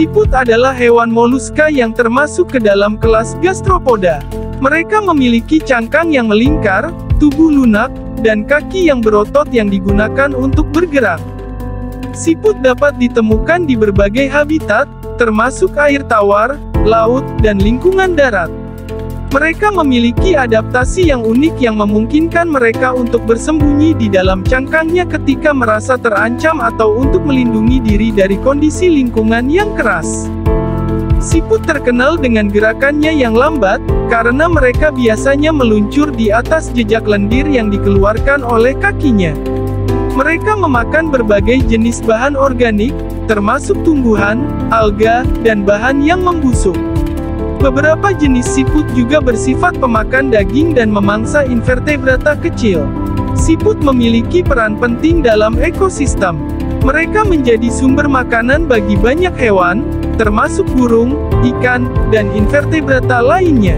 Siput adalah hewan moluska yang termasuk ke dalam kelas gastropoda. Mereka memiliki cangkang yang melingkar, tubuh lunak, dan kaki yang berotot yang digunakan untuk bergerak. Siput dapat ditemukan di berbagai habitat, termasuk air tawar, laut, dan lingkungan darat. Mereka memiliki adaptasi yang unik yang memungkinkan mereka untuk bersembunyi di dalam cangkangnya ketika merasa terancam atau untuk melindungi diri dari kondisi lingkungan yang keras. Siput terkenal dengan gerakannya yang lambat, karena mereka biasanya meluncur di atas jejak lendir yang dikeluarkan oleh kakinya. Mereka memakan berbagai jenis bahan organik, termasuk tumbuhan, alga, dan bahan yang membusuk. Beberapa jenis siput juga bersifat pemakan daging dan memangsa invertebrata kecil. Siput memiliki peran penting dalam ekosistem. Mereka menjadi sumber makanan bagi banyak hewan, termasuk burung, ikan, dan invertebrata lainnya.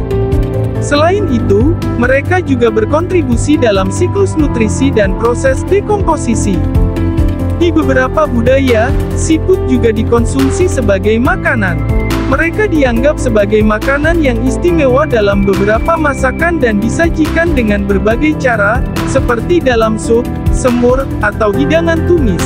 Selain itu, mereka juga berkontribusi dalam siklus nutrisi dan proses dekomposisi. Di beberapa budaya, siput juga dikonsumsi sebagai makanan. Mereka dianggap sebagai makanan yang istimewa dalam beberapa masakan dan disajikan dengan berbagai cara, seperti dalam sup, semur, atau hidangan tumis.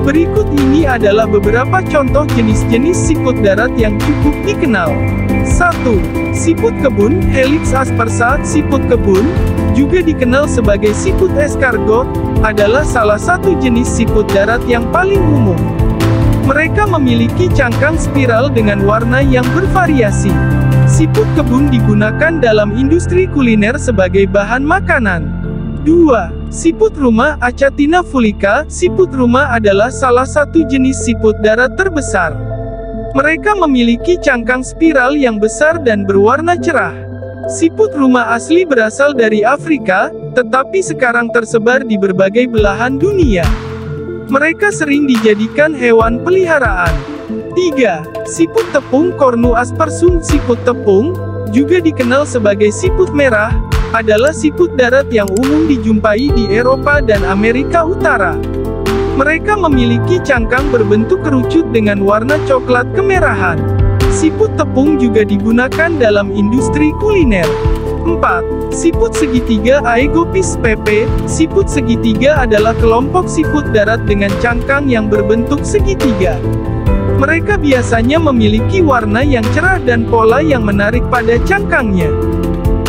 Berikut ini adalah beberapa contoh jenis-jenis siput darat yang cukup dikenal. 1. Siput kebun, Helix aspersa. Siput kebun, juga dikenal sebagai siput escargot, adalah salah satu jenis siput darat yang paling umum. Mereka memiliki cangkang spiral dengan warna yang bervariasi. Siput kebun digunakan dalam industri kuliner sebagai bahan makanan. 2. Siput rumah, Achatina fulica. Siput rumah adalah salah satu jenis siput darat terbesar. Mereka memiliki cangkang spiral yang besar dan berwarna cerah. Siput rumah asli berasal dari Afrika, tetapi sekarang tersebar di berbagai belahan dunia. Mereka sering dijadikan hewan peliharaan. 3. Siput tepung, Cornu aspersum. Siput tepung, juga dikenal sebagai siput merah, adalah siput darat yang umum dijumpai di Eropa dan Amerika Utara. Mereka memiliki cangkang berbentuk kerucut dengan warna coklat kemerahan. Siput tepung juga digunakan dalam industri kuliner. 4. Siput segitiga, Aegopis spp. Siput segitiga adalah kelompok siput darat dengan cangkang yang berbentuk segitiga. Mereka biasanya memiliki warna yang cerah dan pola yang menarik pada cangkangnya.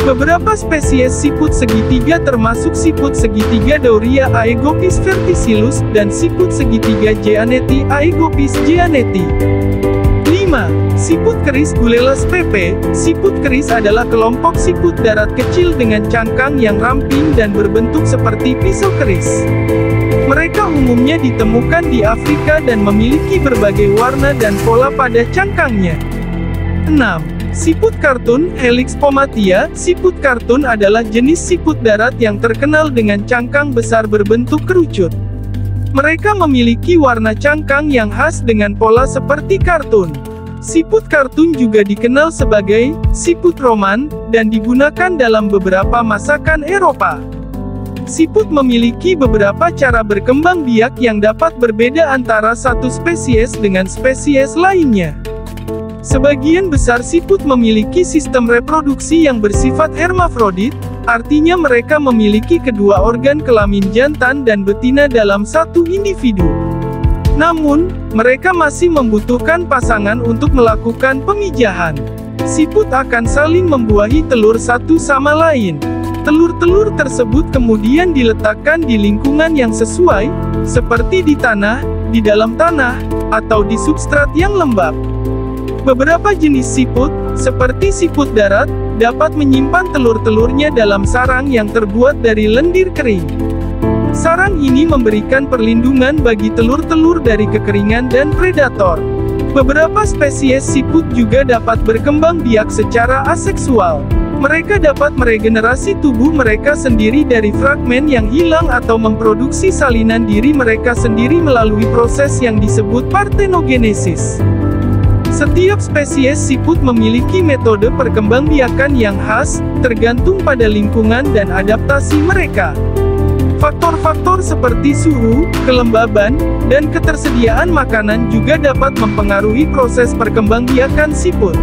Beberapa spesies siput segitiga termasuk siput segitiga Dauria Aegopis verticillus dan siput segitiga Jeannetti Aegopis jeannetti. 5. Siput keris, Gulella spp. Siput keris adalah kelompok siput darat kecil dengan cangkang yang ramping dan berbentuk seperti pisau keris. Mereka umumnya ditemukan di Afrika dan memiliki berbagai warna dan pola pada cangkangnya. 6. Siput kartun, Helix pomatia. Siput kartun adalah jenis siput darat yang terkenal dengan cangkang besar berbentuk kerucut. Mereka memiliki warna cangkang yang khas dengan pola seperti kartun. Siput kartun juga dikenal sebagai siput roman, dan digunakan dalam beberapa masakan Eropa. Siput memiliki beberapa cara berkembang biak yang dapat berbeda antara satu spesies dengan spesies lainnya. Sebagian besar siput memiliki sistem reproduksi yang bersifat hermafrodit, artinya mereka memiliki kedua organ kelamin jantan dan betina dalam satu individu. Namun, mereka masih membutuhkan pasangan untuk melakukan pemijahan. Siput akan saling membuahi telur satu sama lain. Telur-telur tersebut kemudian diletakkan di lingkungan yang sesuai, seperti di tanah, di dalam tanah, atau di substrat yang lembab. Beberapa jenis siput, seperti siput darat, dapat menyimpan telur-telurnya dalam sarang yang terbuat dari lendir kering. Sarang ini memberikan perlindungan bagi telur-telur dari kekeringan dan predator. Beberapa spesies siput juga dapat berkembang biak secara aseksual. Mereka dapat meregenerasi tubuh mereka sendiri dari fragmen yang hilang atau memproduksi salinan diri mereka sendiri melalui proses yang disebut partenogenesis. Setiap spesies siput memiliki metode perkembangbiakan yang khas, tergantung pada lingkungan dan adaptasi mereka. Faktor-faktor seperti suhu, kelembaban, dan ketersediaan makanan juga dapat mempengaruhi proses perkembangbiakan siput.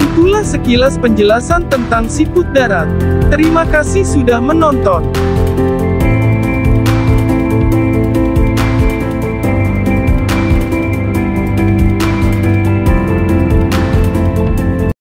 Itulah sekilas penjelasan tentang siput darat. Terima kasih sudah menonton.